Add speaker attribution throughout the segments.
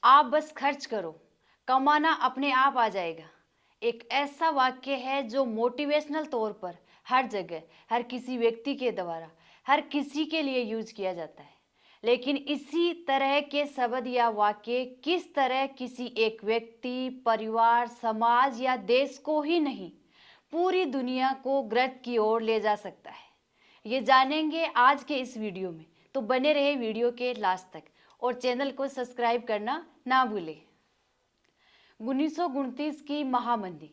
Speaker 1: आप बस खर्च करो, कमाना अपने आप आ जाएगा। एक ऐसा वाक्य है जो मोटिवेशनल तौर पर हर जगह, हर किसी व्यक्ति के द्वारा, हर किसी के लिए यूज किया जाता है। लेकिन इसी तरह के शब्द या वाक्य किस तरह किसी एक व्यक्ति, परिवार, समाज या देश को ही नहीं, पूरी दुनिया को ग्रत की ओर ले जा सकता है, ये जानेंगे आज के इस वीडियो में। तो बने रहे वीडियो के लास्ट तक और चैनल को सब्सक्राइब करना ना भूलें। 1929 की महामंदी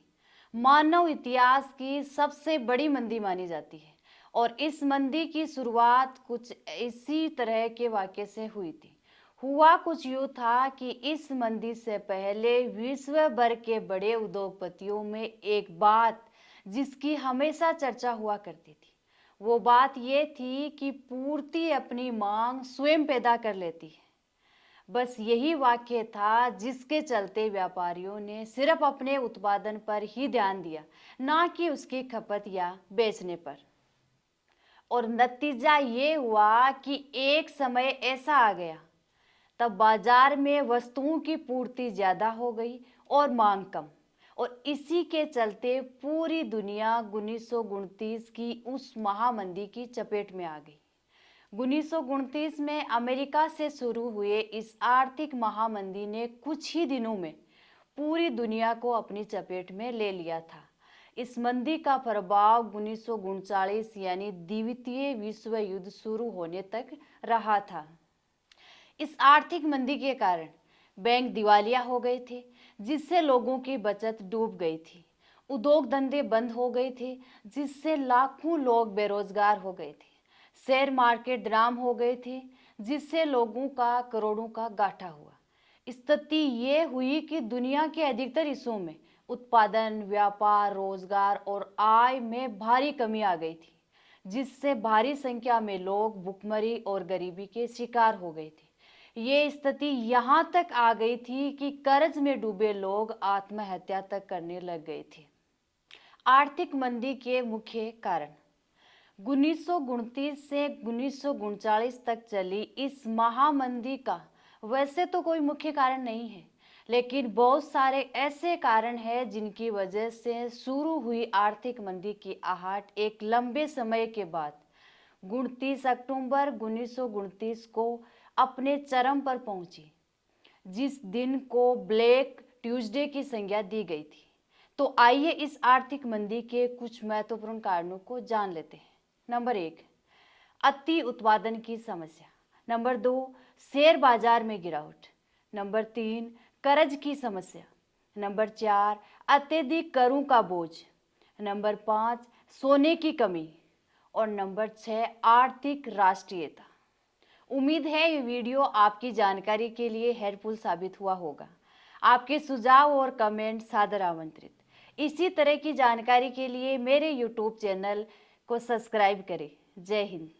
Speaker 1: मानव इतिहास की सबसे बड़ी मंदी मानी जाती है और इस मंदी की शुरुआत कुछ इसी तरह के वाक्य से हुई थी। हुआ कुछ यूँ था कि इस मंदी से पहले विश्व भर के बड़े उद्योगपतियों में एक बात जिसकी हमेशा चर्चा हुआ करती थी, वो बात ये थी कि पूर्ति अपनी मांग स्वयं पैदा कर लेती है। बस यही वाक्य था जिसके चलते व्यापारियों ने सिर्फ अपने उत्पादन पर ही ध्यान दिया, ना कि उसकी खपत या बेचने पर। और नतीजा ये हुआ कि एक समय ऐसा आ गया तब बाजार में वस्तुओं की पूर्ति ज्यादा हो गई और मांग कम, और इसी के चलते पूरी दुनिया 1929 की उस महामंदी की चपेट में आ गई। 1929 में अमेरिका से शुरू हुए इस आर्थिक महामंदी ने कुछ ही दिनों में पूरी दुनिया को अपनी चपेट में ले लिया था। इस मंदी का प्रभाव 1939 यानी द्वितीय विश्व युद्ध शुरू होने तक रहा था। इस आर्थिक मंदी के कारण बैंक दिवालिया हो गए थे, जिससे लोगों की बचत डूब गई थी। उद्योग धंधे बंद हो गए थे, जिससे लाखों लोग बेरोजगार हो गए थे। शेयर मार्केट ड्राम हो गए थे, जिससे लोगों का करोड़ों का घाटा हुआ। स्थिति ये हुई कि दुनिया के अधिकतर हिस्सों में उत्पादन, व्यापार, रोजगार और आय में भारी कमी आ गई थी, जिससे भारी संख्या में लोग भुखमरी और गरीबी के शिकार हो गए थे। ये स्थिति यहाँ तक आ गई थी कि कर्ज में डूबे लोग आत्महत्या तक करने लग गए थे। आर्थिक मंदी के मुख्य कारण 1929 से 1939 तक चली इस महामंदी का वैसे तो कोई मुख्य कारण नहीं है, लेकिन बहुत सारे ऐसे कारण हैं जिनकी वजह से शुरू हुई आर्थिक मंदी की आहट एक लंबे समय के बाद 29 अक्टूबर 1929 को अपने चरम पर पहुंची, जिस दिन को ब्लैक ट्यूसडे की संज्ञा दी गई थी। तो आइए इस आर्थिक मंदी के कुछ महत्वपूर्ण कारणों को जान लेते हैं। नंबर 1, अति उत्पादन की समस्या। नंबर 2, शेयर बाजार में गिरावट। नंबर 3, कर्ज की समस्या। नंबर 4, अत्यधिक करों का बोझ। नंबर 5, सोने की कमी। और नंबर 6, आर्थिक राष्ट्रीयता। उम्मीद है ये वीडियो आपकी जानकारी के लिए हेल्पफुल साबित हुआ होगा। आपके सुझाव और कमेंट सादर आमंत्रित। इसी तरह की जानकारी के लिए मेरे YouTube चैनल को सब्सक्राइब करें। जय हिंद।